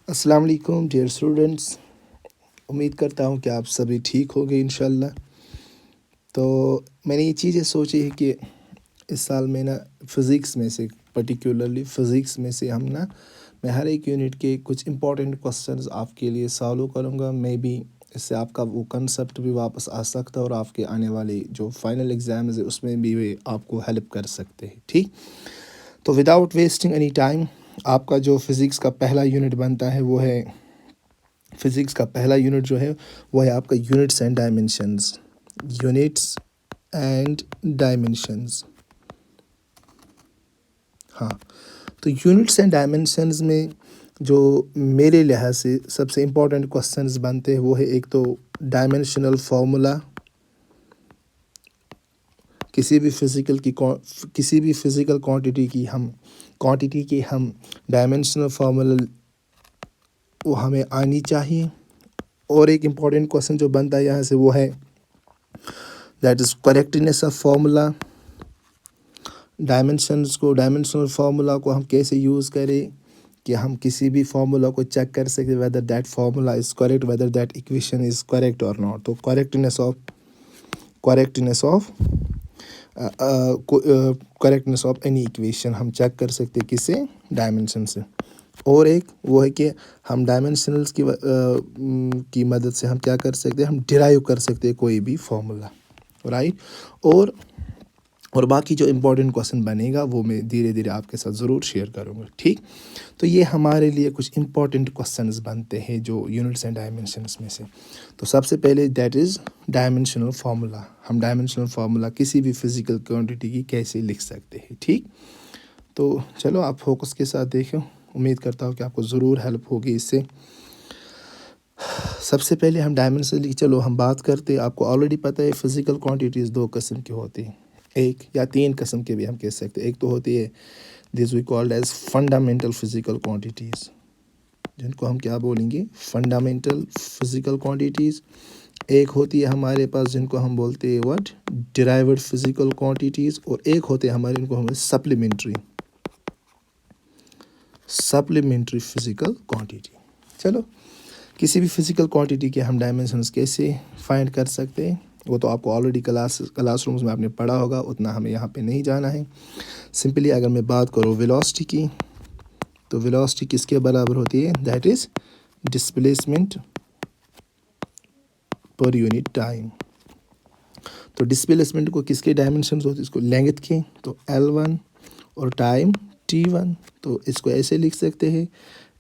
अस्सलाम वालेकुम dear students. उम्मीद करता हूँ कि आप सभी ठीक होंगे इंशाल्लाह। तो मैंने ये चीज़ें सोची है कि इस साल में ना फ़िज़िक्स में से पर्टिकुलरली फ़िज़िक्स में से हम ना मैं हर एक यूनिट के कुछ इंपॉर्टेंट क्वेश्चंस आपके लिए सॉल्व करूँगा। मे बी इससे आपका वो कंसेप्ट भी वापस आ सकता है और आपके आने वाले जो फाइनल एग्ज़ाम्स है उसमें भी वे आपको हेल्प कर सकते हैं। ठीक, तो विदाउट वेस्टिंग एनी टाइम आपका जो फ़िज़िक्स का पहला यूनिट बनता है वो है फिज़िक्स का पहला यूनिट जो है वो है आपका units and dimensions. Units and dimensions, हाँ। तो यूनिट्स एंड डायमेंशंस में जो मेरे लिहाज से सबसे इम्पोर्टेंट क्वेश्चंस बनते हैं वो है एक तो डायमेंशनल फार्मूला। किसी भी फिज़िकल क्वांटिटी की हम डायमेंशनल फार्मूला वो हमें आनी चाहिए। और एक इम्पॉर्टेंट क्वेश्चन जो बनता है यहाँ से वो है that is correctness of formula. Dimensional formula को हम कैसे यूज़ करें कि हम किसी भी फार्मूला को चेक कर सकें whether that formula is correct, whether that equation is correct और नॉट। तो करेक्टनेस ऑफ एनी इक्वेशन हम चेक कर सकते हैं किससे, डायमेंशन से। और एक वो है कि हम डायमेंशनल्स की मदद से हम क्या कर सकते हैं, हम डिराइव कर सकते हैं कोई भी फार्मूला, राइट। और बाकी जो इम्पोर्टेंट क्वेश्चन बनेगा वो मैं धीरे धीरे आपके साथ ज़रूर शेयर करूँगा। ठीक, तो ये हमारे लिए कुछ इम्पोर्टेंट क्वेश्चंस बनते हैं जो यूनिट्स एंड डायमेंशंस में से। तो सबसे पहले दैट इज़ डायमेंशनल फार्मूला। हम डायमेंशनल फार्मूला किसी भी फिज़िकल क्वांटिटी की कैसे लिख सकते हैं। ठीक, तो चलो आप फोकस के साथ देखो, उम्मीद करता हूँ कि आपको ज़रूर हेल्प होगी इससे। सबसे पहले हम डायमेंशन की चलो हम बात करते हैं। आपको ऑलरेडी पता है फिज़िकल क्वांटिटीज़ दो किस्म की होती हैं, एक या तीन किस्म के भी हम कह सकते हैं। एक तो होती है this we called as fundamental physical quantities, जिनको हम क्या बोलेंगे, फंडामेंटल फिज़िकल क्वांटिटीज़। एक होती है हमारे पास जिनको हम बोलते हैं व्हाट, डिराइव्ड फिज़िकल क्वांटिटीज़। और एक होते हैं हमारे, इनको हम सप्लीमेंट्री फिज़िकल क्वांटिटी। चलो, किसी भी फिज़िकल क्वांटिटी के हम डायमेंशंस कैसे फाइंड कर सकते हैं वो तो आपको ऑलरेडी क्लासरूम्स में आपने पढ़ा होगा, उतना हमें यहाँ पे नहीं जाना है। सिंपली अगर मैं बात करूँ वेलोसिटी की, तो वेलोसिटी किसके बराबर होती है, that is displacement per unit time. तो डिस्प्लेसमेंट को किसके डायमेंशंस होते हैं, इसको लेंथ के, तो L1 और टाइम T1। तो इसको ऐसे लिख सकते हैं,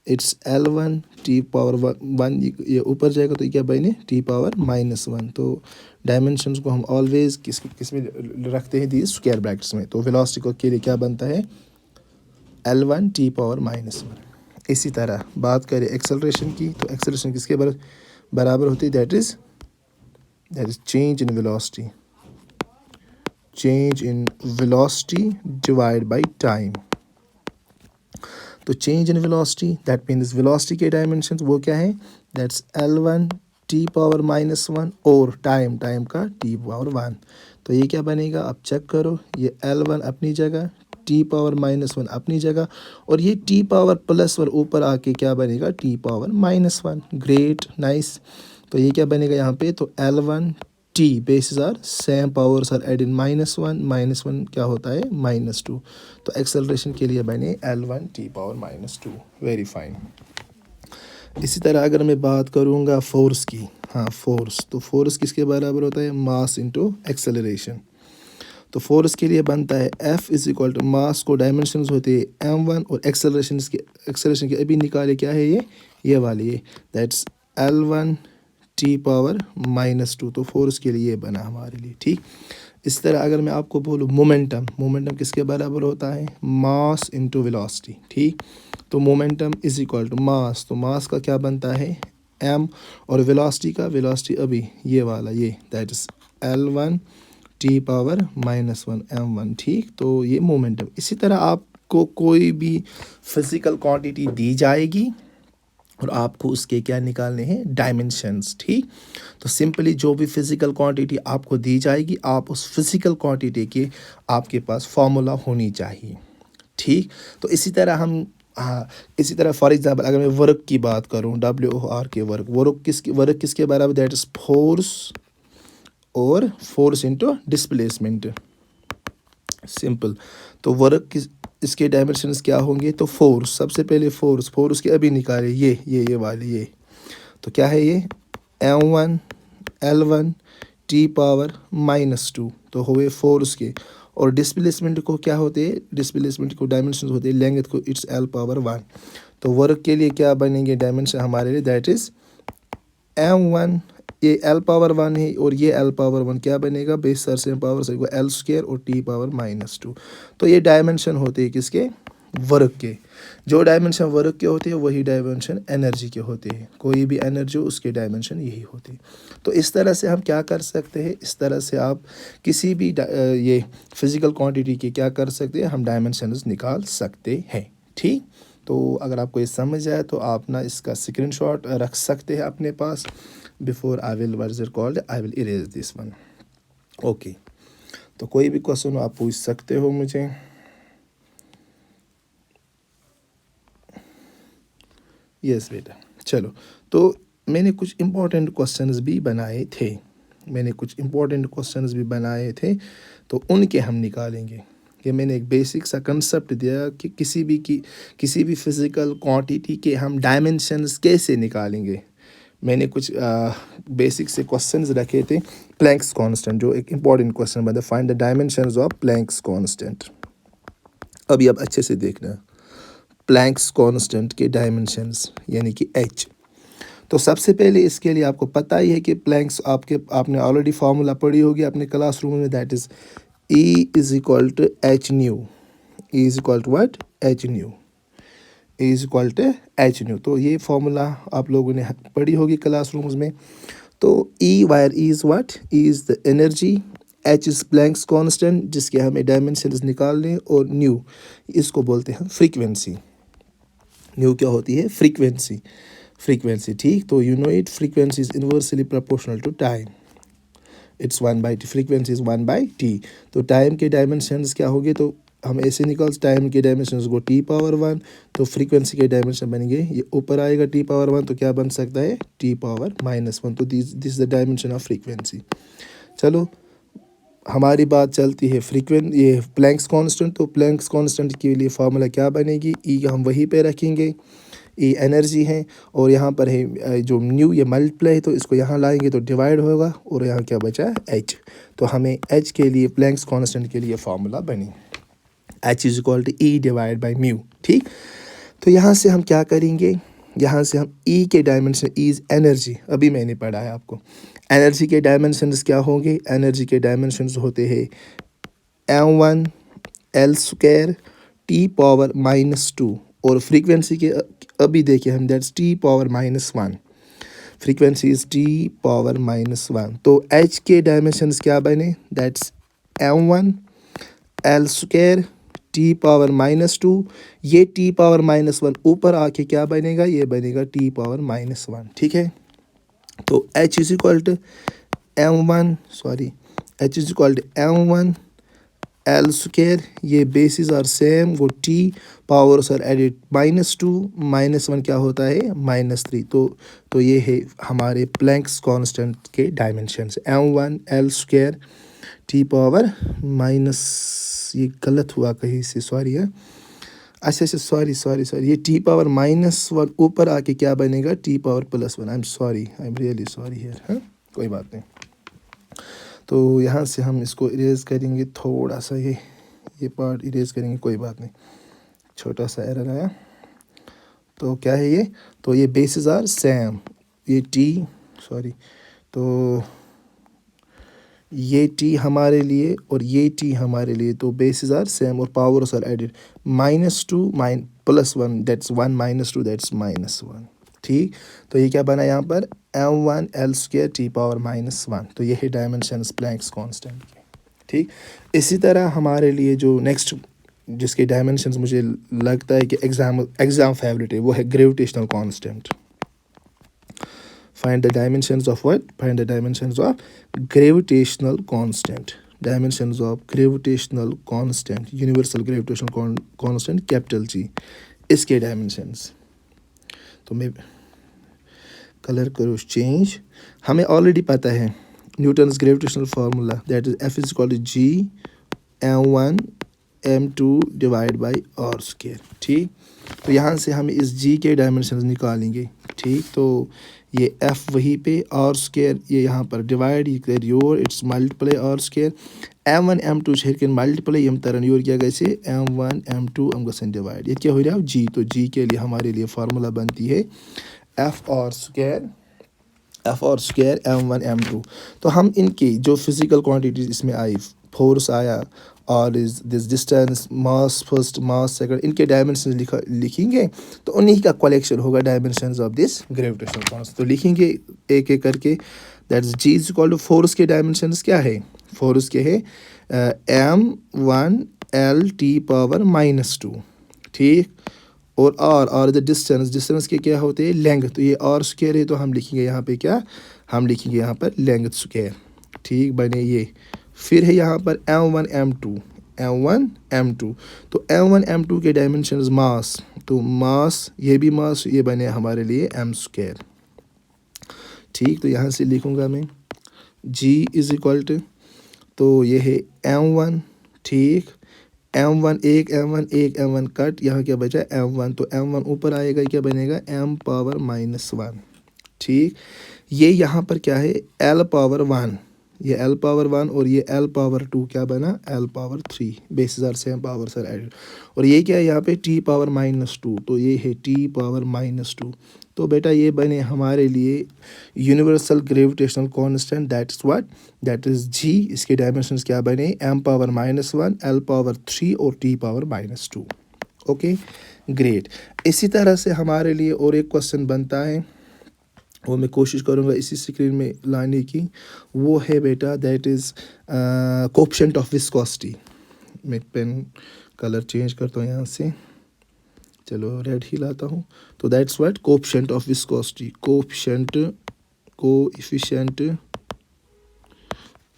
इट्स L1 T⁻1, ये ऊपर जाएगा तो क्या बने, T⁻−1। तो डायमेंशंस को हम ऑलवेज किस में रखते हैं, दी स्क्वायर ब्रैकेट्स में। तो वेलोसिटी को के लिए क्या बनता है, L1 T⁻−1। इसी तरह बात करें एक्सेलरेशन की, तो एक्सेलरेशन किसके बराबर होती है, that is change in velocity divide by time. तो change in velocity that means velocity के डायमेंशन वो क्या है, दैट्स L1 T⁻−1 और टाइम का T⁻1। तो ये क्या बनेगा, अब चेक करो, ये L1 अपनी जगह, T⁻−1 अपनी जगह, और ये T⁻+1 ऊपर आके क्या बनेगा, T⁻−1। Great, nice. तो ये क्या बनेगा यहाँ पे, तो L1 T basis are same, powers are add in -1 क्या होता है, -2। तो एक्सेलरेशन के लिए बने L1 T⁻−2। Very fine. इसी तरह अगर मैं बात करूँगा फोर्स की, हाँ फोर्स, तो फोर्स किसके बराबर होता है, मास इंटू एक्सेलरेशन। तो फोर्स के लिए बनता है F इज इक्वल टू, मास को डायमेंशंस होते हैं m1 और एक्सेलरेशन के अभी निकाले क्या है, ये वाली है, दैट्स L1 T⁻−2। तो फोर्स के लिए बना हमारे लिए। ठीक, इस तरह अगर मैं आपको बोलूँ मोमेंटम किसके बराबर होता है, मास इंटू वेलोसिटी। ठीक, तो momentum is equal to mass, तो मास का क्या बनता है m, और वेलोसिटी अभी ये वाला, ये that is L1 T⁻−1 m1। ठीक, तो ये मोमेंटम। इसी तरह आपको कोई भी फिजिकल क्वांटिटी दी जाएगी और आपको उसके क्या निकालने हैं, डायमेंशंस। ठीक, तो सिंपली जो भी फिजिकल क्वांटिटी आपको दी जाएगी, आप उस फिजिकल क्वांटिटी के आपके पास फार्मूला होनी चाहिए। ठीक, तो इसी तरह हम हाँ, इसी तरह फॉर एग्जांपल अगर मैं वर्क की बात करूँ, WOR के वर्क किसके बराबर, दैट इज फोर्स और फोर्स इनटू डिस्प्लेसमेंट, सिंपल। तो वर्क किस, इसके डायमेंशंस क्या होंगे, तो फोर्स, सबसे पहले फोर्स के अभी निकाले, ये वाले ये, तो क्या है ये M1 L1 टी पावर -2, तो हुए फोर्स के। और डिस्प्लेसमेंट को क्या होते हैं, डिस्प्लेसमेंट को डायमेंशन होते हैं लेंथ को, इट्स L⁻1। तो वर्क के लिए क्या बनेंगे डायमेंशन हमारे लिए, दैट इज M1, ये L⁻1 है और ये L⁻1 क्या बनेगा, बेस सर से पावर से को L² और टी पावर -2। तो ये डायमेंशन होते हैं किसके, वर्क के। जो डायमेंशन वर्क के होते हैं वही डायमेंशन एनर्जी के होते हैं, कोई भी एनर्जी हो उसके डायमेंशन यही होते हैं। तो इस तरह से हम क्या कर सकते हैं, इस तरह से आप किसी भी ये फिजिकल क्वांटिटी के क्या कर सकते हैं, हम डायमेंशंस निकाल सकते हैं। ठीक, तो अगर आपको ये समझ आए तो आप ना इसका स्क्रीनशॉट रख सकते हैं अपने पास। Before I will what is it called, I will erase this one. Okay, तो कोई भी क्वेश्चन आप पूछ सकते हो मुझे। यस बेटा, चलो। तो मैंने कुछ इम्पोर्टेंट क्वेश्चंस भी बनाए थे, तो उनके हम निकालेंगे। कि मैंने एक बेसिक सा कंसेप्ट दिया कि किसी भी फिजिकल क्वांटिटी के हम डायमेंशंस कैसे निकालेंगे। मैंने कुछ बेसिक से क्वेश्चंस रखे थे। प्लैंक्स कांस्टेंट जो एक इम्पॉर्टेंट क्वेश्चन बता, find the dimensions of Planck's constant. अभी अब अच्छे से देखना, प्लैंक्स कांस्टेंट के डायमेंशंस यानी कि h। तो सबसे पहले इसके लिए आपको पता ही है कि प्लैंक्स आपने ऑलरेडी फार्मूला पढ़ी होगी अपने क्लासरूम में, that is E is equal to h nu, E is equal to what, h nu, E is equal to h nu. तो ये फार्मूला आप लोगों ने पढ़ी होगी क्लासरूम्स में। तो E wire E is what, E is the energy, H is Planck's constant जिसके हमें डायमेंशंस निकालने, और न्यू इसको बोलते हैं फ्रीक्वेंसी। न्यू क्या होती है, फ्रीक्वेंसी। ठीक, तो you know it, frequency is inversely proportional to time, it's 1/t, frequency is 1/t। तो टाइम के डायमेंशंस क्या होंगे, तो हम ऐसे निकाल, टाइम के डायमेंशंस को t⁻1, तो फ्रीक्वेंसी के डायमेंशन बनेंगे, ये ऊपर आएगा t⁻1, तो क्या बन सकता है t⁻−1। तो this the dimension of frequency. चलो, हमारी बात चलती है ये प्लैंक्स कांस्टेंट। तो प्लैंक्स कांस्टेंट के लिए फार्मूला क्या बनेगी, E हम वहीं पे रखेंगे, E एनर्जी है, और यहाँ पर है जो न्यू, ये मल्टीप्लाई है, तो इसको यहाँ लाएंगे तो डिवाइड होगा, और यहाँ क्या बचा, H। तो हमें H के लिए, प्लैंक्स कांस्टेंट के लिए फार्मूला बनी, H is equal to E divide by mu. ठीक, तो यहाँ से हम क्या करेंगे, यहाँ से हम E के डायमेंशन, E इज एनर्जी, अभी मैंने पढ़ा है आपको। एनर्जी के डायमेंशंस क्या होंगे, एनर्जी के डायमेंशंस होते हैं M1L² T⁻−2, और फ्रीक्वेंसी के अभी देखिए हम, that's T⁻−1, frequency is T⁻−1। तो H के डायमेंशंस क्या बने, दैट्स M1L² T⁻−2, ये T⁻−1 ऊपर आके क्या बनेगा, ये बनेगा T⁻−1। ठीक है, तो H is equal to M1L², ये बेसिस आर सेम, वो T पावर्स आर एडिड, -2 -1 क्या होता है, -3। तो ये है हमारे प्लैंक्स कांस्टेंट के डायमेंशंस, M1L² T⁻−, ये गलत हुआ कहीं से, सॉरी है, अच्छा सॉरी, ये T⁻−1 ऊपर आके क्या बनेगा, T⁻+1। I am really sorry here. हाँ, कोई बात नहीं। तो यहाँ से हम इसको इरेज करेंगे, थोड़ा सा ये पार्ट इरेज करेंगे, कोई बात नहीं, छोटा सा एरर आया। तो क्या है ये, तो ये बेसिस आर सेम, ये तो ये T हमारे लिए और ये T हमारे लिए, तो बेसिस आर सेम और powers are added, -2 +1 that's 1, -2 that's -1। ठीक, तो ये क्या बना यहाँ पर, M1L² T⁻−1। तो ये है डायमेंशंस प्लैंक्स कांस्टेंट के। ठीक, इसी तरह हमारे लिए जो नेक्स्ट जिसके डायमेंशंस मुझे लगता है कि एग्जाम फेवरेट है, वो है gravitational constant. Find the dimensions of what? Find the dimensions of gravitational constant. Dimensions of gravitational constant. Universal gravitational constant, capital G. इसके डायमेंशंस। तो मैं कलर करो चेंज। हमें ऑलरेडी पता है Newton's gravitational formula, that is F is equal to G m1 m2 divide by R square. ठीक, तो यहाँ से हम इस G के डायमेंशन निकालेंगे। ठीक, तो ये F वहीं पे, आर स्क्वायर ये यहाँ पर डिवाइड, ये कर योर इट्स multiply R square, m1 m2 हेकन मल्टीप्लाई यम तरन योर क्या गए m1 m2 हम गसन डिवाइड, ये क्या हो रहा है G। तो G के लिए हमारे लिए फार्मूला बनती है F are square m1 m2। तो हम इनकी जो फिजिकल क्वांटिटीज इसमें आई, फोर्स आया और is this distance, mass first, mass second, इनके डायमेंशन लिखेंगे तो उन्हीं का कलेक्शन होगा dimensions of this gravitational constant. तो लिखेंगे एक एक करके, that is G is equal to force के डायमेंशंस क्या है, फोर्स के है m1l(t⁻²). ठीक, और आर द डिस्टेंस के क्या होते हैं लेंथ, तो ये आर स्क्वायर है तो हम लिखेंगे यहाँ पे क्या, हम लिखेंगे यहाँ पर लेंथ स्क्वायर। ठीक, बने ये। फिर है यहाँ पर m1 m2, तो m1 m2 के डायमेंशंस मास, तो मास ये भी मास, ये बने हमारे लिए m स्क्वायर। ठीक, तो यहाँ से लिखूँगा मैं g इज इक्वल टू, तो ये है m1। ठीक, m1 एक m1 कट, यहाँ क्या बचा m1, तो m1 ऊपर आएगा क्या बनेगा m⁻⁻1। ठीक, ये यहाँ पर क्या है l⁻1, ये l⁻1 और ये l⁻2 क्या बना l⁻3, basis are same, powers are added. और ये क्या है यहाँ पे t⁻⁻2, तो ये है t⁻⁻2। तो बेटा ये बने हमारे लिए universal gravitational constant, that's what, that is g। इसके डायमेंशंस क्या बने m⁻⁻1, l⁻3 और t⁻⁻2। Okay, great. इसी तरह से हमारे लिए और एक क्वेश्चन बनता है, वो मैं कोशिश करूँगा इसी स्क्रीन में लाने की, वो है बेटा that is coefficient of viscosity. मैं पेन कलर चेंज करता हूँ यहाँ से, चलो रेड ही लाता हूँ। तो that's what coefficient of viscosity, coefficient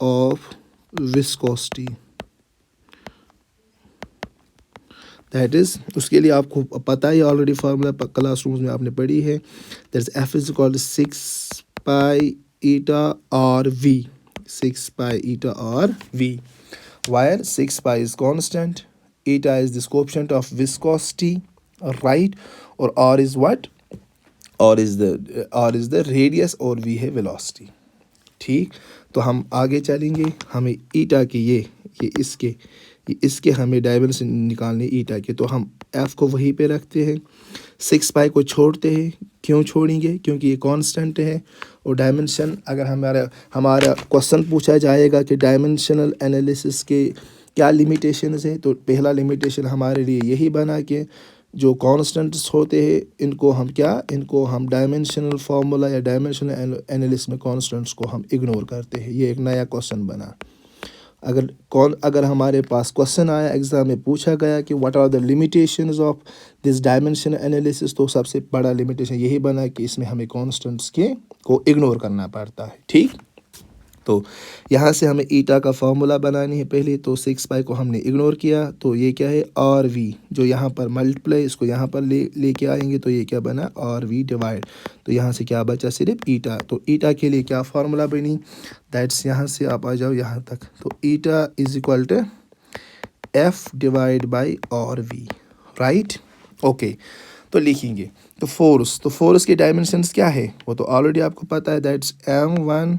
of viscosity, that is, उसके लिए आपको पता ही ऑलरेडी फार्मूला क्लासरूम्स में आपने पढ़ी है, that is F is equal to 6π∗r⁵, 6π∗r⁵, where 6π is constant, eta is this coefficient of viscosity, right, or r is what, r is the radius और v है velocity। ठीक, तो हम आगे चलेंगे, हमें ईटा के ये इसके हमें डायमेंशन निकालने ईटा के, तो हम f को वहीं पे रखते हैं, 6π को छोड़ते हैं। क्यों छोड़ेंगे, क्योंकि ये कांस्टेंट है। और डायमेंशन अगर हमारा क्वेश्चन पूछा जाएगा कि डायमेंशनल एनालिसिस के क्या लिमिटेशंस है, तो पहला लिमिटेशन हमारे लिए यही बना कि जो कांस्टेंट्स होते हैं इनको हम डायमेंशनल फार्मूला या डायमेंशनल एनालिसिस में कांस्टेंट्स को हम इग्नोर करते हैं। ये एक नया क्वेश्चन बना। अगर हमारे पास क्वेश्चन आया एग्जाम में पूछा गया कि what are the limitations of this dimension analysis, तो सबसे बड़ा लिमिटेशन यही बना कि इसमें हमें कांस्टेंट्स को इग्नोर करना पड़ता है। ठीक, तो यहाँ से हमें ईटा का फार्मूला बनानी है पहले, तो 6π को हमने इग्नोर किया, तो ये क्या है RV, जो यहाँ पर मल्टीप्लाई इसको यहाँ पर लेके आएंगे, तो ये क्या बना RV डिवाइड, तो यहाँ से क्या बचा सिर्फ ईटा। तो ईटा के लिए क्या फार्मूला बनी, दैट्स, यहाँ से आप आ जाओ यहाँ तक, तो eta is equal to F divide by RV, right. Okay, तो लिखेंगे तो फोर्स के डायमेंशंस क्या है वो तो ऑलरेडी आपको पता है, दैट्स m1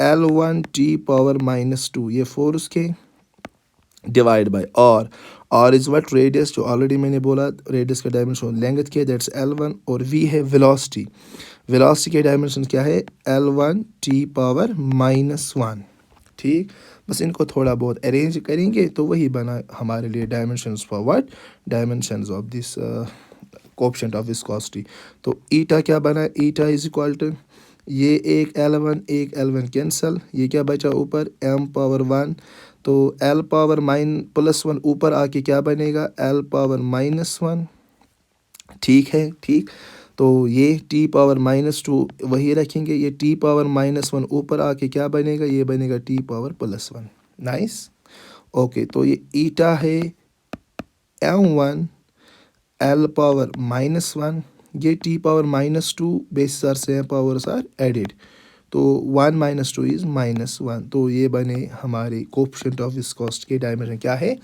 l1t⁻⁻2, ये फोर्स के divide by r is what radius, जो ऑलरेडी मैंने बोला रेडियस का डायमेंशन लेंथ क्या है, दैट्स l1, और v है वेलोसिटी के डायमेंशन क्या है l1t⁻⁻1। ठीक, बस इनको थोड़ा बहुत अरेंज करेंगे तो वही बना हमारे लिए dimensions for what, dimensions of this coefficient of viscosity. तो ईटा क्या बना, ईटा इज इक्वल टू, ये एक l1 कैंसल, ये क्या बचा ऊपर m⁻1, तो l⁻⁻1 ऊपर आके क्या बनेगा l⁻−1। ठीक है, ठीक, तो ये t⁻−2 वही रखेंगे, ये t⁻−1 ऊपर आके क्या बनेगा, ये बनेगा t⁻+1। नाइस, ओके, तो ये ईटा है m1 l पावर -1, ये t power -2 basis are same, powers are added, तो 1 - 2 इज -1, तो ये बने हमारे कोफिशिएंट ऑफ विस्कोसिटी के डायमेंशन क्या है,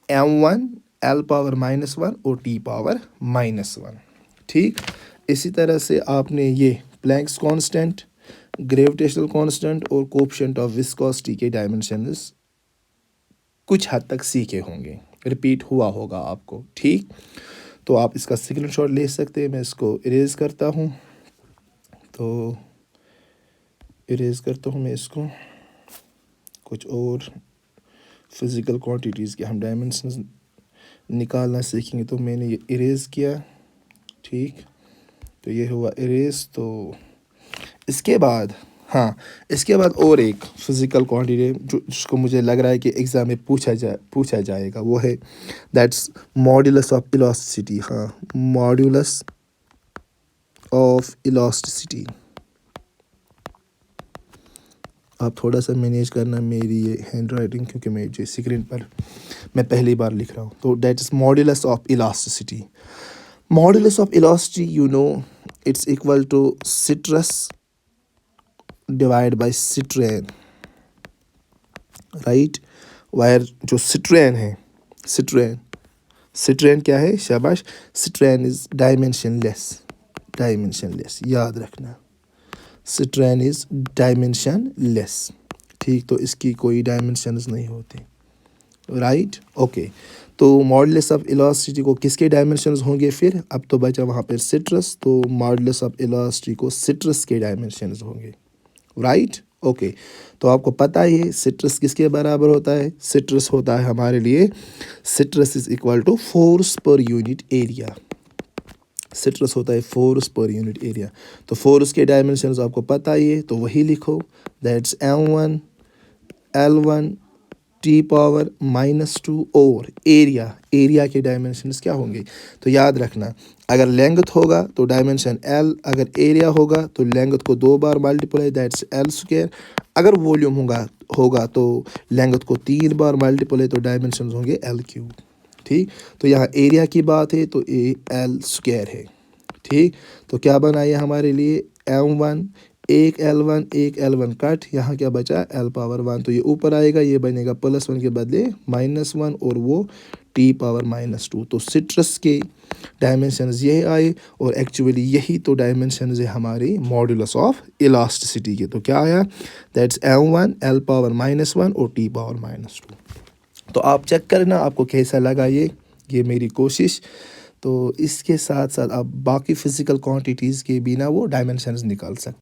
m1 l पावर -1 और t पावर -1। ठीक, इसी तरह से आपने ये प्लैंक्स कांस्टेंट, ग्रेविटेशनल कांस्टेंट और कोफिशिएंट ऑफ विस्कोसिटी के डायमेंशंस कुछ हद तक सीखे होंगे, रिपीट हुआ होगा आपको। ठीक, तो आप इसका स्क्रीनशॉट ले सकते हैं। मैं इसको इरेज करता हूँ, तो इरेज करता हूँ मैं इसको। कुछ और फिज़िकल क्वांटिटीज़ के हम डायमेंशंस निकालना सीखेंगे, तो मैंने ये इरेज किया। ठीक, तो ये हुआ इरेज। तो इसके बाद, हाँ, इसके बाद और एक फिज़िकल क्वांटिटी जो जिसको मुझे लग रहा है कि एग्ज़ाम में पूछा जाएगा, वो है दैट्स मॉड्यूलस ऑफ इलास्टिसिटी। हाँ, मॉड्यूलस ऑफ इलास्टिसिटी। आप थोड़ा सा मैनेज करना मेरी ये हैंड राइटिंग, क्योंकि मैं जो स्क्रीन पर मैं पहली बार लिख रहा हूँ। तो that is modulus of elasticity. Modulus of elasticity, you know, it's equal to stress divide by strain, right. Wire जो सिट्रेन है, सिट्रेन क्या है, शाबाश, सिट्रेन इज डायमेंशनलेस, याद रखना, सिट्रेन इज डायमेंशनलेस। ठीक, तो इसकी कोई डायमेंशंस नहीं होती, राइट। ओके, तो मॉडुलस ऑफ इलास्टिसिटी को किसके डायमेंशंस होंगे फिर, अब तो बचा वहाँ पर सिट्रस, तो मॉडुलस ऑफ इलास्टिसिटी को सिट्रस के डायमेंशंस होंगे, राइट। ओके, तो आपको पता ही है सिट्रस किसके बराबर होता है, सिट्रस होता है हमारे लिए, stress is equal to force per unit area, stress होता है फोर्स पर यूनिट एरिया। तो फोर्स के डायमेंशंस आपको पता ही है, तो वही लिखो, that's m1 l1 t power -2 और एरिया के डायमेंशंस क्या होंगे, तो याद रखना, अगर लेंथ होगा तो डायमेंशन l, अगर एरिया होगा तो लेंथ को 2 बार मल्टीप्लाई, दैट्स l², अगर वॉल्यूम होगा तो लेंथ को 3 बार मल्टीप्लाई, तो डायमेंशंस होंगे l3। ठीक, तो यहाँ एरिया की बात है तो ये l² है। ठीक, तो क्या बना ये हमारे लिए, m1 एक l1 कट, यहाँ क्या बचा l पावर 1, तो ये ऊपर आएगा, ये बनेगा +1 के बदले -1 और वो t पावर -2। तो सिट्रस के डायमेंशंस ये आए, और एक्चुअली यही तो डायमेंशंस है हमारी मॉडुलस ऑफ इलास्टिसिटी के। तो क्या आया, दैट्स m1 l पावर -1 और t पावर -2। तो आप चेक करना आपको कैसा लगा ये मेरी कोशिश। तो इसके साथ साथ आप बाकी फ़िज़िकल क्वांटिटीज़ के भी ना वो डायमेंशंस निकाल सकते।